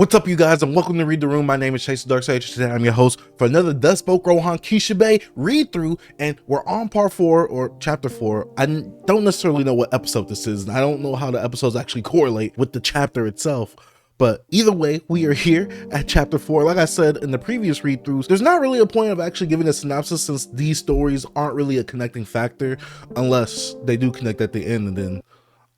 What's up, you guys, and welcome to Read the Room. My name is Chase the Dark Sage. Today I'm your host for another Thus Spoke Rohan Kishibe read through, and we're on part 4 or chapter 4. I don't necessarily know what episode this is, and I don't know how the episodes actually correlate with the chapter itself. But either way, we are here at chapter 4. Like I said in the previous read throughs, there's not really a point of actually giving a synopsis since these stories aren't really a connecting factor unless they do connect at the end, and then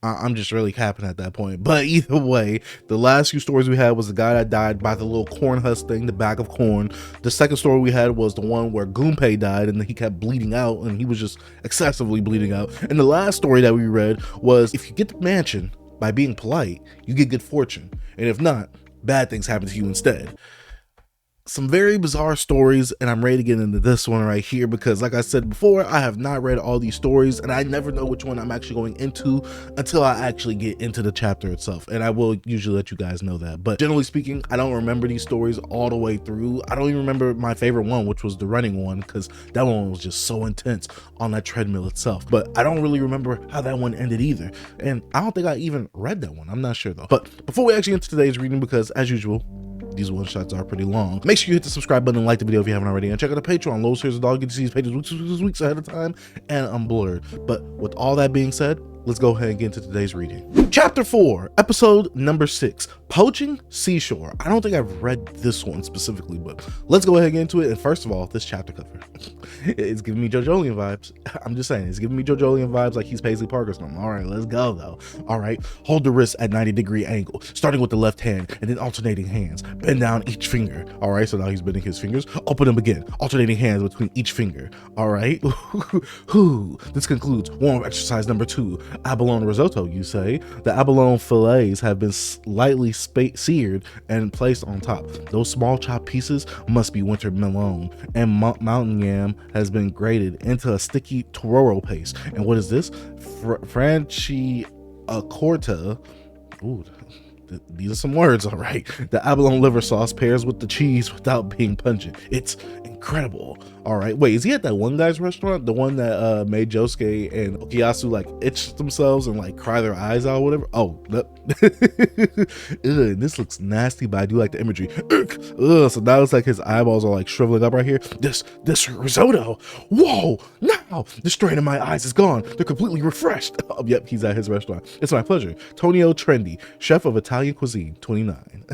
I'm just really capping at that point. But either way, the last few stories we had was the guy that died by the little corn husk thing, the bag of corn. The second story we had was the one where Gunpei died and he kept bleeding out, and he was just excessively bleeding out. And the last story that we read was, if you get the mansion by being polite, you get good fortune, and if not, bad things happen to you instead. Some very bizarre stories, and I'm ready to get into this one right here because, like I said before, I have not read all these stories, and I never know which one I'm actually going into until I actually get into the chapter itself, and I will usually let you guys know that. But generally speaking, I don't remember these stories all the way through. I don't even remember my favorite one, which was the running one, because that one was just so intense on that treadmill itself. But I don't really remember how that one ended either, and I don't think I even read that one. I'm not sure though. But before we actually get into today's reading, because as usual, these one shots are pretty long, make sure you hit the subscribe button and like the video if you haven't already, and check out the Patreon. Lowest Here's a Dog. Get to see these pages weeks ahead of time and unblurred. But with all that being said, let's go ahead and get into today's reading. Chapter 4, episode number 6, Poaching Seashore. I don't think I've read this one specifically, but let's go ahead and get into it. And first of all, this chapter cover, it's giving me JoJolian vibes. I'm just saying, it's giving me JoJolian vibes like he's Paisley Parker or something. All right, let's go though. All right, hold the wrist at 90-degree angle, starting with the left hand and then alternating hands. Bend down each finger. All right, so now he's bending his fingers. Open them again, alternating hands between each finger. All right. This concludes warm-up exercise number 2. Abalone risotto, you say. The abalone fillets have been slightly seared and placed on top. Those small chopped pieces must be winter melon, and mountain yam has been grated into a sticky toro paste. And what is this? Franciacorta. Ooh, these are some words, all right. The abalone liver sauce pairs with the cheese without being pungent. It's incredible. All right, wait, is he at that one guy's restaurant, the one that made Josuke and Okuyasu like itch themselves and like cry their eyes out or whatever? Oh, this looks nasty, but I do like the imagery. So now it's like his eyeballs are like shriveling up right here. This risotto, whoa, now the strain in my eyes is gone. They're completely refreshed. Oh, yep, he's at his restaurant. It's my pleasure. TONIO Trendy, chef of Italian cuisine, 29.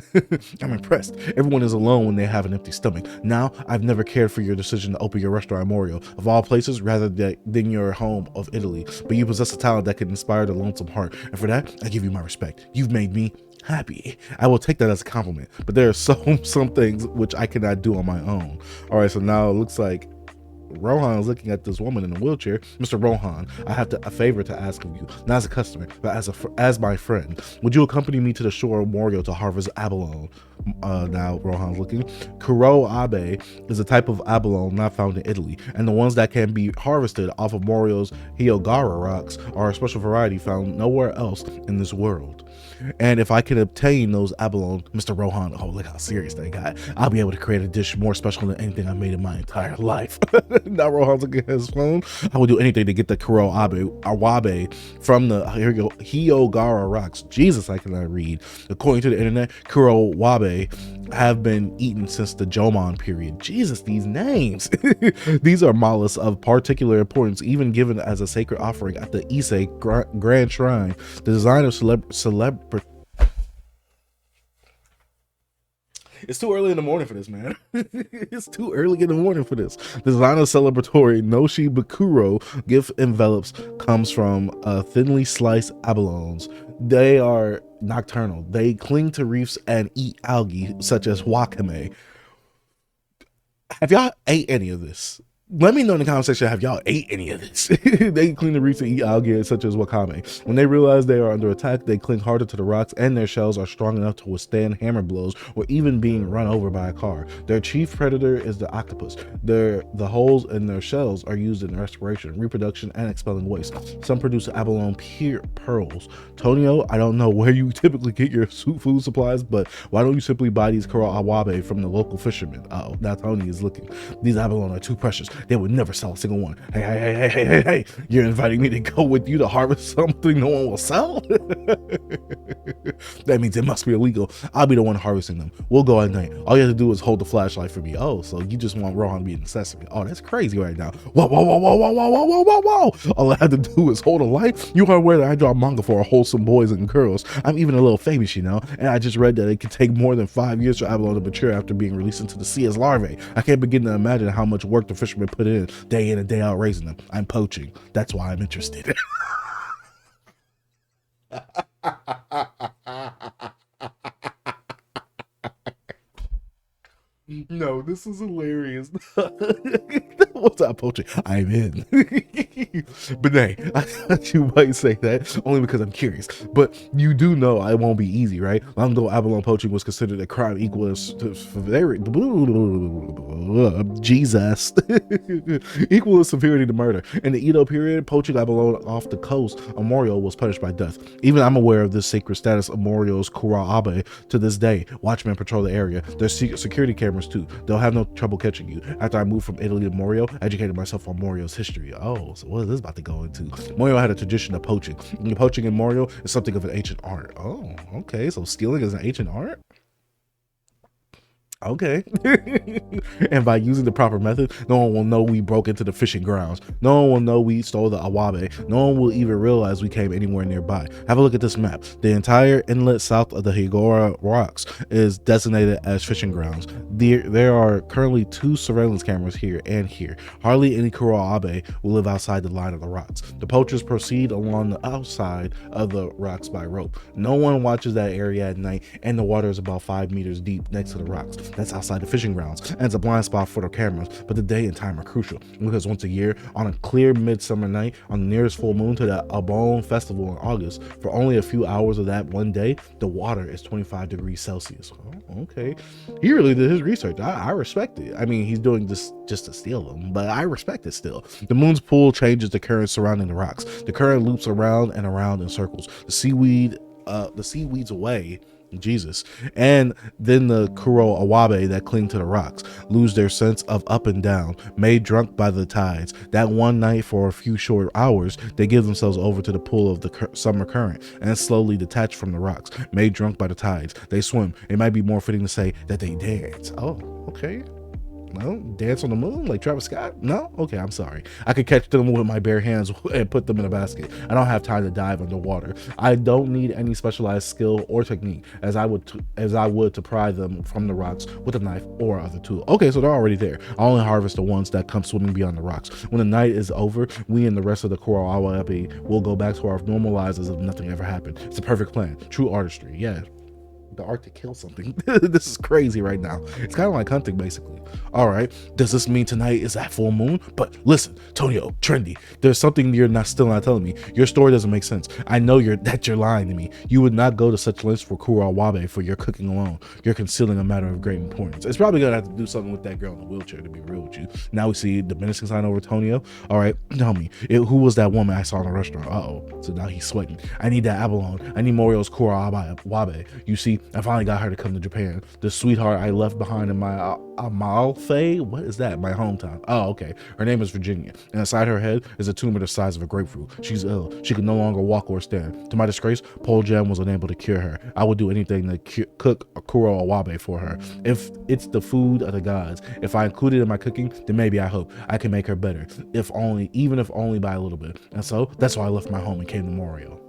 I'm impressed. Everyone is alone when they have an empty stomach. Now, I've never cared for your decision to open your restaurant in Morio, of all places, rather than your home of Italy. But you possess a talent that can inspire the lonesome heart, and for that, I give you my respect. You've made me happy. I will take that as a compliment, but there are some things which I cannot do on my own. All right, so now it looks like Rohan is looking at this woman in a wheelchair. Mr. Rohan, I have a favor to ask of you, not as a customer, but as my friend. Would you accompany me to the shore of Morio to harvest abalone? Now Rohan's looking. Kuro Abe is a type of abalone not found in Italy, and the ones that can be harvested off of Morio's Hyogara rocks are a special variety found nowhere else in this world. And if I can obtain those abalone, Mr. Rohan, oh, look how serious they got, I'll be able to create a dish more special than anything I've made in my entire life. Now Rohan's looking at his phone. I would do anything to get the Kuro Awabe from the Hyogara rocks. Jesus, I cannot read. According to the internet, Kuro Wabe have been eaten since the Jomon period. Jesus, these names. These are mollusks of particular importance, even given as a sacred offering at the Ise Grand Shrine. The design of It's too early in the morning for this, man. It's too early in the morning for this. The design of celebratory Noshi Bakuro gift envelopes comes from thinly sliced abalones. They are nocturnal. They cling to reefs and eat algae such as wakame. Have y'all ate any of this? Let me know in the comment section, have y'all ate any of this? They cling the reefs and eat algae such as wakame. When they realize they are under attack, they cling harder to the rocks, and their shells are strong enough to withstand hammer blows or even being run over by a car. Their chief predator is the octopus. The holes in their shells are used in respiration, reproduction, and expelling waste. Some produce abalone pearls. Tonio, I don't know where you typically get your food supplies, but why don't you simply buy these Kuro Awabe from the local fishermen? Oh, now Tony is looking. These abalone are too precious. They would never sell a single one. Hey, you're inviting me to go with you to harvest something no one will sell? That means it must be illegal. I'll be the one harvesting them. We'll go at night. All you have to do is hold the flashlight for me. Oh, so you just want Rohan to be an accessory. Oh, that's crazy right now. Whoa. All I have to do is hold a light. You are aware that I draw manga for wholesome boys and girls. I'm even a little famous, you know, and I just read that it could take more than 5 years for abalone to mature after being released into the sea as larvae. I can't begin to imagine how much work the fishermen put in and day out raising them. I'm poaching. That's why I'm interested. No, this is hilarious. What's up, poaching? I'm in. But hey, I thought you might say that only because I'm curious. But you do know it won't be easy, right? Long ago, abalone poaching was considered a crime equal to Jesus. Equal in severity to murder. In the Edo period, poaching abalone off the coast of Morio was punished by death. Even I'm aware of this sacred status of Morio's Kura-abe to this day. Watchmen patrol the area. There's security cameras too. They'll have no trouble catching you. After I moved from Italy to Morio, I educated myself on Morio's history. Oh, so what is this about to go into? Morio had a tradition of poaching. And poaching in Morio is something of an ancient art. Oh, okay. So stealing is an ancient art? Okay. And by using the proper method, no one will know we broke into the fishing grounds. No one will know we stole the awabe. No one will even realize we came anywhere nearby. Have a look at this map. The entire inlet south of the Higora Rocks is designated as fishing grounds. There are currently 2 surveillance cameras here and here. Hardly any Kura-abe will live outside the line of the rocks. The poachers proceed along the outside of the rocks by rope. No one watches that area at night, and the water is about 5 meters deep next to the rocks. That's outside the fishing grounds, and it's a blind spot for the cameras, but the day and time are crucial, because once a year, on a clear midsummer night, on the nearest full moon to the Abon festival in August, for only a few hours of that one day, the water is 25 degrees Celsius. Oh, okay. He really did his research. I respect it. I mean, he's doing this just to steal them, but I respect it still. The moon's pull changes the current surrounding the rocks. The current loops around and around in circles. The seaweeds away, Jesus, and then the Kuro Awabe that cling to the rocks lose their sense of up and down, made drunk by the tides. That one night, for a few short hours, they give themselves over to the pull of the summer current and slowly detach from the rocks, made drunk by the tides. They swim. It might be more fitting to say that they dance. Oh, okay. No, dance on the moon like Travis Scott? No? Okay, I'm sorry. I could catch them with my bare hands and put them in a basket. I don't have time to dive underwater. I don't need any specialized skill or technique as I would to pry them from the rocks with a knife or other tool. Okay, so they're already there. I only harvest the ones that come swimming beyond the rocks. When the night is over, we and the rest of the Kuro Awabe will go back to our normal lives as if nothing ever happened. It's a perfect plan. True artistry. Yeah. The art to kill something. This is crazy right now. It's kind of like hunting, basically. All right, does this mean tonight is that full moon? But listen, Tonio, Trendy, there's something you're still not telling me. Your story doesn't make sense. I know you're lying to me. You would not go to such lengths for Kura-abe for your cooking alone. You're concealing a matter of great importance. It's probably gonna have to do something with that girl in the wheelchair, to be real with you. Now we see the menacing sign over Tonio. All right, tell me, who was that woman I saw in the restaurant? So now he's sweating. I need that abalone. I need Morio's Kura-abe. You see, I finally got her to come to Japan. The sweetheart I left behind in my Amalfi. What is that? My hometown. Oh, okay. Her name is Virginia, and inside her head is a tumor the size of a grapefruit. She's ill. She could no longer walk or stand. To my disgrace, Pole Jam was unable to cure her. I would do anything to cook a Kuro Awabe for her. If it's the food of the gods, if I include it in my cooking, then maybe I hope I can make her better. Even if only by a little bit. And so that's why I left my home and came to Morio.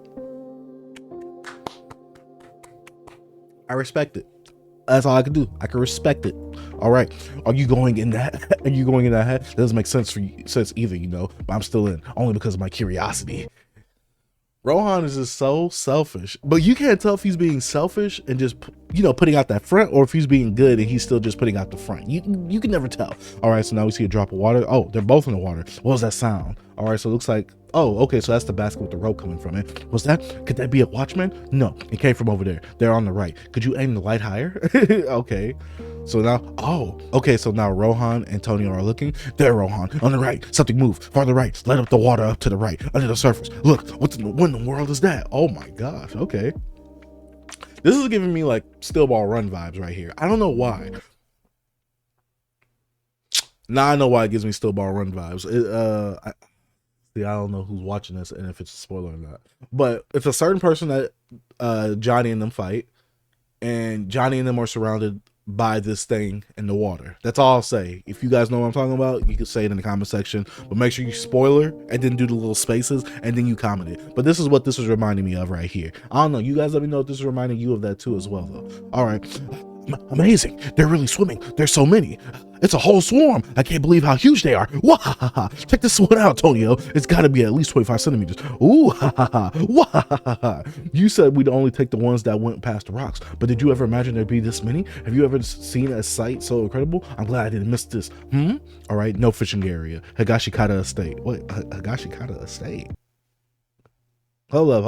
I respect it. That's all I can do. I can respect it. All right. Are you going in that? Are you going in that head? That doesn't make sense either, you know. But I'm still in, only because of my curiosity. Rohan is just so selfish, but you can't tell if he's being selfish and just, you know, putting out that front, or if he's being good and he's still just putting out the front. You can never tell. All right, so now we see a drop of water. Oh, they're both in the water. What was that sound? All right, so it looks like, oh, okay, so that's the basket with the rope coming from it. Could that be a watchman? No, it came from over there. They're on the right. Could you aim the light higher? Okay. So now, okay, so now Rohan and TONIO are looking. There, Rohan, on the right. Something moved. Farther right. Light up the water up to the right, under the surface. Look, what in the world is that? Oh my gosh, okay. This is giving me like Still Ball Run vibes right here. I don't know why. Now I know why it gives me Still Ball Run vibes. See, I don't know who's watching this and if it's a spoiler or not. But it's a certain person that Johnny and them fight, and Johnny and them are surrounded by this thing in the water. That's all I'll say. If you guys know what I'm talking about, you can say it in the comment section. But make sure you spoiler and then do the little spaces and then you comment it. But this is what this is reminding me of right here. I don't know. You guys let me know if this is reminding you of that too as well, though. All right. Amazing. They're really swimming. There's so many. It's a whole swarm. I can't believe how huge they are. Wahaha. Check this one out, Tonio. It's got to be at least 25 centimeters. Ooh, ha ha ha. Wahaha. You said we'd only take the ones that went past the rocks, but did you ever imagine there'd be this many? Have you ever seen a sight so incredible? I'm glad I didn't miss this. All right, no fishing area. Higashikata Estate. Wait, Higashikata Estate. Hold up.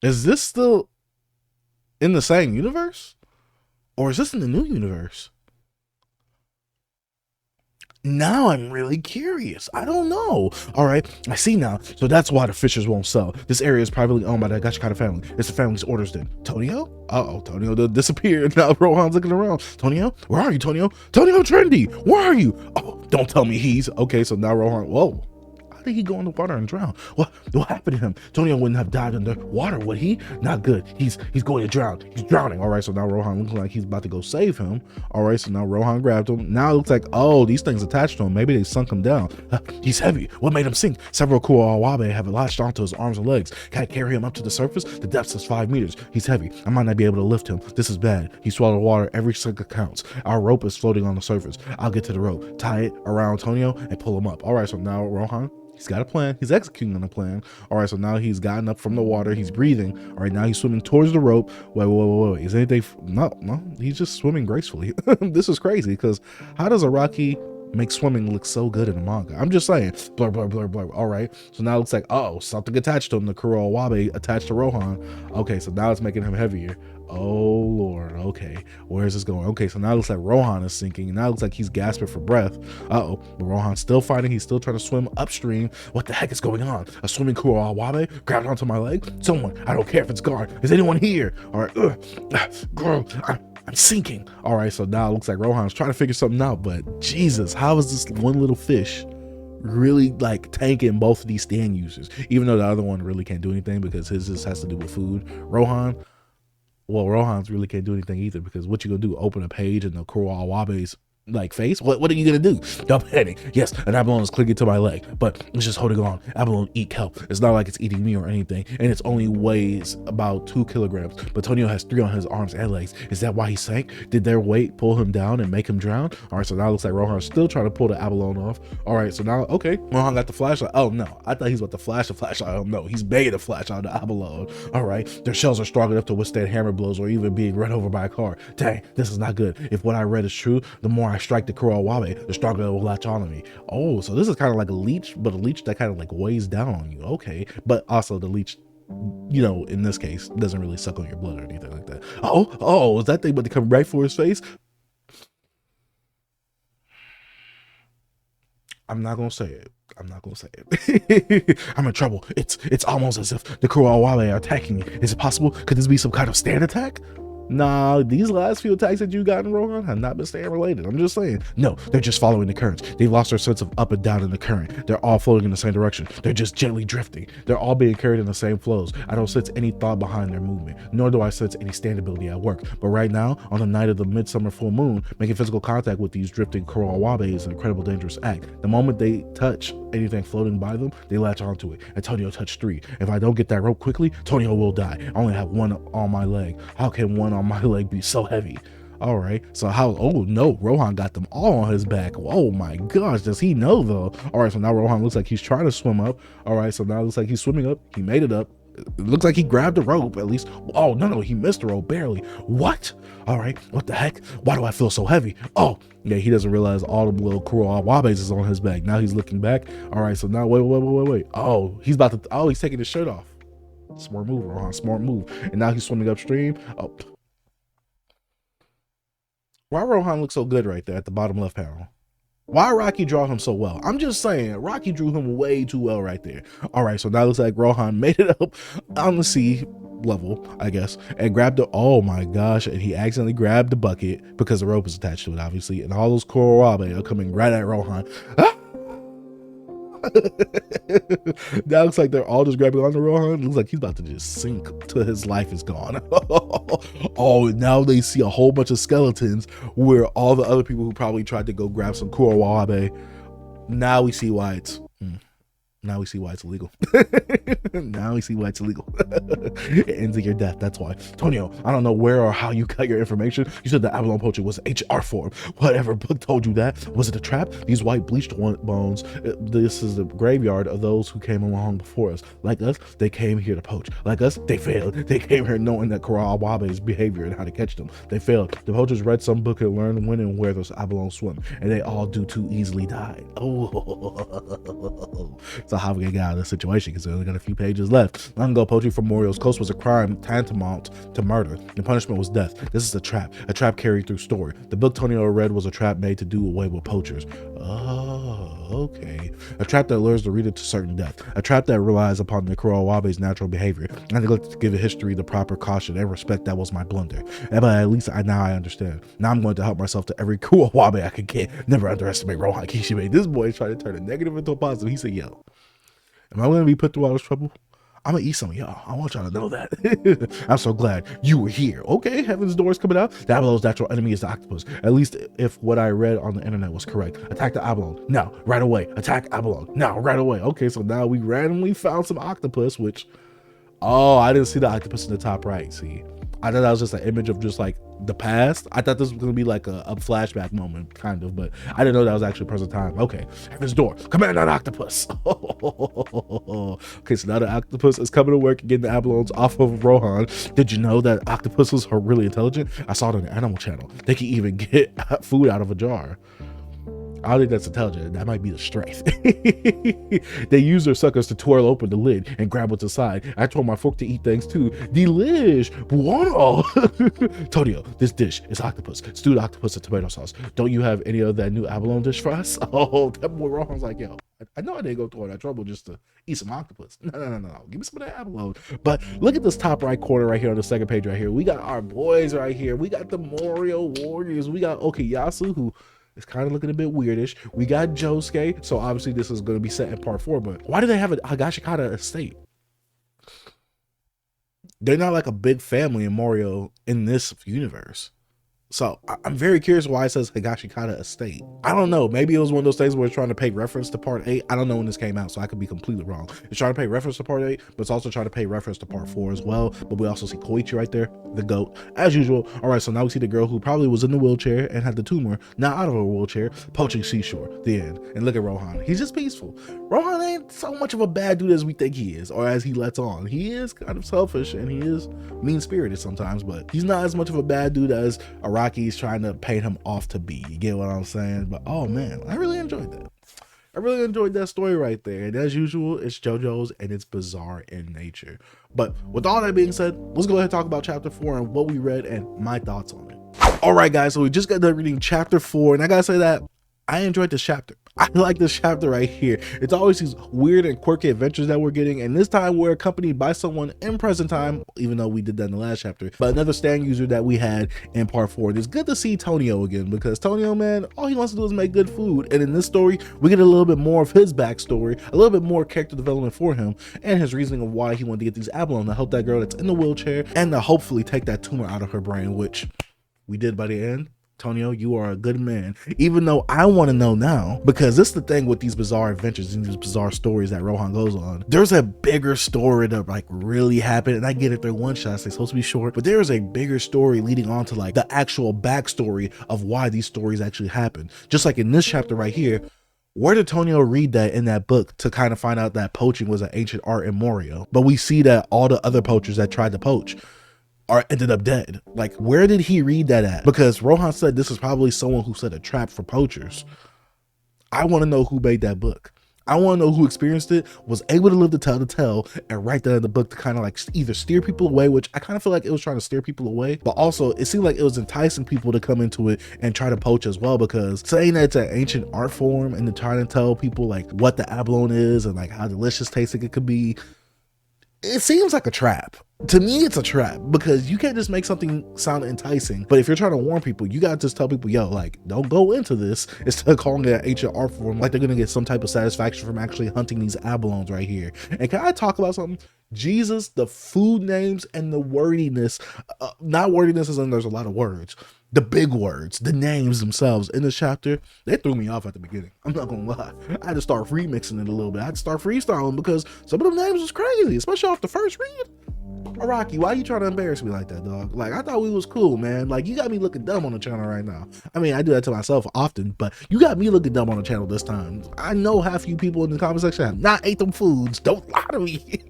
Is this still in the same universe? Or is this in the new universe? Now I'm really curious. I don't know. All right, I see now. So that's why the fishers won't sell. This area is privately owned by the Higashikata family. It's the family's orders then. Tonio? Uh-oh, Tonio disappeared. Now Rohan's looking around. Tonio? Where are you, Tonio? Tonio Trendy, where are you? Oh, don't tell me he's... Okay, so now Rohan... Whoa. How did he go in the water and drown? What happened to him? Tonio wouldn't have died under water, would he? Not good. He's going to drown. He's drowning. All right, so now Rohan looks like he's about to go save him. All right, so now Rohan grabbed him. Now it looks like, oh, these things attached to him. Maybe they sunk him down. He's heavy. What made him sink? Several Kurowabe have latched onto his arms and legs. Can I carry him up to the surface? The depth is 5 meters. He's heavy. I might not be able to lift him. This is bad. He swallowed water. Every second counts. Our rope is floating on the surface. I'll get to the rope, tie it around Tonio, and pull him up. All right, so now Rohan, he's got a plan. He's executing on a plan. All right, so now he's gotten up from the water. He's breathing. All right, now he's swimming towards the rope. Wait. Is anything? No. He's just swimming gracefully. This is crazy because how does Araki make swimming look so good in the manga? I'm just saying. Blur. All right, so now it looks like, oh, something attached to him. The Kurowabe attached to Rohan. Okay, so now it's making him heavier. Oh Lord, okay, where is this going? Okay, so now it looks like Rohan is sinking, and now it looks like he's gasping for breath. Uh-oh, but Rohan's still fighting. He's still trying to swim upstream. What the heck is going on? A swimming Kurowabe grabbed onto my leg. Someone, I don't care if it's guard. Is anyone here? All right, girl, I'm sinking. All right, so now it looks like Rohan's trying to figure something out, but Jesus, how is this one little fish really like tanking both of these stand users, even though the other one really can't do anything because his just has to do with food? Rohan's really can't do anything either, because what you gonna do? Open a page in the Kurowabe's like face? What are you gonna do? Don't panic. Yes, an abalone is clinging to my leg, but it's just holding on. Abalone eat kelp. It's not like it's eating me or anything, and it's only weighs about 2 kilograms. But Tonio has 3 on his arms and legs. Is that why he sank? Did their weight pull him down and make him drown? All right, so now it looks like Rohan's still trying to pull the abalone off. All right, so now, okay, Rohan got the flashlight. Oh no, I thought he's about to flash the flashlight. Oh no, he's begging to flash out the abalone. All right, their shells are strong enough to withstand hammer blows or even being run over by a car. Dang, this is not good. If what I read is true, the more I strike the Kurowabe, the stronger it will latch on to me. Oh, so this is kind of like a leech, but a leech that kind of like weighs down on you. Okay, but also the leech, you know, in this case, doesn't really suck on your blood or anything like that. Oh, is that thing about to come right for his face? I'm not gonna say it. I'm in trouble. It's almost as if the Kurowabe are attacking me. Is it possible? Could this be some kind of stand attack? Nah, these last few attacks that you got in Rohan have not been stand related. I'm just saying. No, they're just following the currents. They've lost their sense of up and down in the current. They're all floating in the same direction. They're just gently drifting. They're all being carried in the same flows. I don't sense any thought behind their movement, nor do I sense any standability at work. But right now, on the night of the midsummer full moon, making physical contact with these drifting Kurowabe is an incredible dangerous act. The moment they touch anything floating by them, they latch onto it. Antonio touched 3. If I don't get that rope quickly, Tonio will die. I only have 1 on my leg. How can 1 on my leg be so heavy? All right, so how? Oh no, Rohan got them all on his back. Oh my gosh, does he know though? All right, so now Rohan looks like he's trying to swim up. All right, so now it looks like he's swimming up. He made it up. It looks like he grabbed the rope at least. Oh no, he missed the rope barely. What? All right, what the heck? Why do I feel so heavy? Oh yeah, he doesn't realize all the little Kurowabe is on his back. Now he's looking back. All right, so now wait. Oh, he's about to. Oh, he's taking his shirt off. Smart move, Rohan. Smart move. And now he's swimming upstream. Oh, why Rohan looks so good right there at the bottom left panel? Why Rocky draw him so well? I'm just saying, Rocky drew him way too well right there. All right, so now it looks like Rohan made it up on the sea, level, I guess, and grabbed the, oh my gosh, and he accidentally grabbed the bucket because the rope is attached to it, obviously, and all those kohlrabi are coming right at Rohan. Ah! That looks like they're all just grabbing onto Rohan. Looks like he's about to just sink till his life is gone. Oh, now they see a whole bunch of skeletons where all the other people who probably tried to go grab some kohlrabi. Now we see why it's now we see why it's illegal. Now we see why it's illegal. It ends in your death. That's why. Tonio, I don't know where or how you got your information. You said the abalone poaching was HR form. Whatever book told you that. Was it a trap? These white bleached bones. This is the graveyard of those who came along before us. Like us, they came here to poach. Like us, they failed. They came here knowing that kohlrabi's behavior and how to catch them. They failed. The poachers read some book and learned when and where those abalones swim, and they all do too easily died. Oh. So how we get out of this situation, because we only got a few pages left. Long ago, poaching from Morio's coast was a crime tantamount to murder. The punishment was death. This is a trap carried through story. The book Tonio read was a trap made to do away with poachers. Oh, okay. A trap that lures the reader to certain death. A trap that relies upon the kohlrabi's natural behavior. I neglected to give history the proper caution and respect. That was my blunder. But at least now I understand. Now I'm going to help myself to every kohlrabi I could get. Never underestimate Rohan Kishibe. This boy is trying to turn a negative into a positive. He said, yo, am I going to be put through all this trouble? I'm going to eat some of y'all. I want y'all to know that. I'm so glad you were here. Okay, Heaven's Door is coming out. The abalone's natural enemy is the octopus. At least if what I read on the internet was correct. Attack the abalone. Now, right away. Attack abalone. Now, right away. Okay, so now we randomly found some octopus, which, oh, I didn't see the octopus in the top right. See, I thought that was just an image of just like the past. I thought this was going to be like a flashback moment, kind of, but I didn't know that was actually present time. Okay, Heaven's Door, command that octopus. Okay, so now the octopus is coming to work and getting the abalones off of Rohan. Did you know that octopuses are really intelligent? I saw it on the Animal Channel. They can even get food out of a jar. I don't think that's intelligent. That might be the strength. They use their suckers to twirl open the lid and grab what's inside. I told my fork to eat things too. Delish. Buono. Tonio, this dish is octopus. Stewed octopus and tomato sauce. Don't you have any of that new abalone dish for us? Oh, that boy Rohan's like, yo, I know I didn't go through all that trouble just to eat some octopus. No. Give me some of that abalone. But look at this top right corner right here on the second page right here. We got our boys right here. We got the Morio Warriors. We got Okuyasu, who it's kind of looking a bit weirdish. We got Josuke, so obviously this is going to be set in part 4, but why do they have a Higashikata estate? They're not like a big family in Morio in this universe. So I'm very curious why it says Higashikata estate. I don't know. Maybe it was one of those things where it's trying to pay reference to part 8. I don't know when this came out, so I could be completely wrong. It's trying to pay reference to part 8, but it's also trying to pay reference to part 4 as well. But we also see Koichi right there, the goat, as usual. All right, so now we see the girl who probably was in the wheelchair and had the tumor, now out of a wheelchair, poaching seashore, the end. And look at Rohan. He's just peaceful. Rohan ain't so much of a bad dude as we think he is, or as he lets on. He is kind of selfish and he is mean-spirited sometimes, but he's not as much of a bad dude as Araki's trying to paint him off to be. You get what I'm saying? But oh man, I really enjoyed that. I really enjoyed that story right there. And as usual, it's JoJo's and it's bizarre in nature. But with all that being said, let's go ahead and talk about chapter 4 and what we read and my thoughts on it. All right, guys, so we just got done reading chapter 4, and I gotta say that I enjoyed this chapter. I like this chapter right here. It's always these weird and quirky adventures that we're getting, and this time we're accompanied by someone in present time, even though we did that in the last chapter, but another stand user that we had in part 4. And it's good to see Tonio again, because Tonio, man, all he wants to do is make good food, and in this story we get a little bit more of his backstory, a little bit more character development for him, and his reasoning of why he wanted to get these abalone to help that girl that's in the wheelchair, and to hopefully take that tumor out of her brain, which we did by the end. Tonio, you are a good man. Even though I want to know now, because this is the thing with these bizarre adventures and these bizarre stories that Rohan goes on. There's a bigger story that like really happened, and I get it, they're one shots, they're supposed to be short, but there is a bigger story leading on to like the actual backstory of why these stories actually happen. Just like in this chapter right here, where did Tonio read that in that book to kind of find out that poaching was an ancient art in Morio? But we see that all the other poachers that tried to poach ended up dead. Like, where did he read that at? Because Rohan said this is probably someone who set a trap for poachers. I want to know who made that book. I want to know who experienced it, was able to live to tell the tale, and write that in the book to kind of like either steer people away, which I kind of feel like it was trying to steer people away, but also it seemed like it was enticing people to come into it and try to poach as well, because saying that it's an ancient art form and to try to tell people like what the abalone is and like how delicious tasting it could be, it seems like a trap. To me, it's a trap, because you can't just make something sound enticing. But if you're trying to warn people, you gotta just tell people, yo, like, don't go into this, instead of calling it an ancient art form, like they're gonna get some type of satisfaction from actually hunting these abalones right here. And can I talk about something? Jesus, the food names and the wordiness, not wordiness as in there's a lot of words, the big words, the names themselves in this chapter, they threw me off at the beginning. I'm not gonna lie. I had to start remixing it a little bit. I had to start freestyling, because some of them names was crazy, especially off the first read. Rocky, why you trying to embarrass me like that, dog? Like, I thought we was cool, man. Like, you got me looking dumb on the channel right now. I mean, I do that to myself often, but you got me looking dumb on the channel this time. I know half you people in the comment section have not ate them foods. Don't lie to me.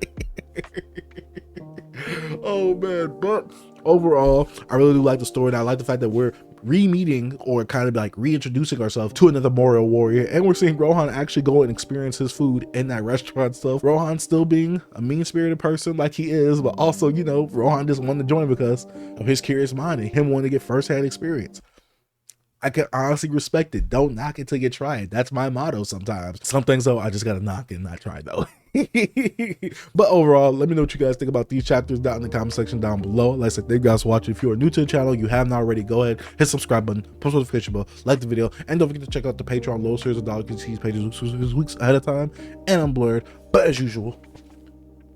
Oh man, but overall, I really do like the story, and I like the fact that we're re-meeting, or kind of like reintroducing ourselves to another Morio warrior, and we're seeing Rohan actually go and experience his food in that restaurant stuff. Rohan still being a mean-spirited person like he is, but also, you know, Rohan just wanted to join because of his curious mind and him wanting to get first-hand experience. I can honestly respect it. Don't knock it till you try it. That's my motto sometimes. Some things though, I just gotta knock and not try though. But overall, let me know what you guys think about these chapters down in the comment section down below. Like I said, thank you guys for watching. If you are new to the channel, you haven't already, go ahead, hit subscribe button, post notification bell, like the video, and don't forget to check out the Patreon low series of dollar CDs pages weeks ahead of time and unblurred. But as usual,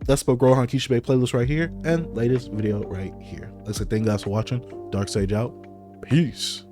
Thus Spoke Rohan Kishibe playlist right here, and latest video right here. Like I said, thank you guys for watching. Dark Sage out. Peace.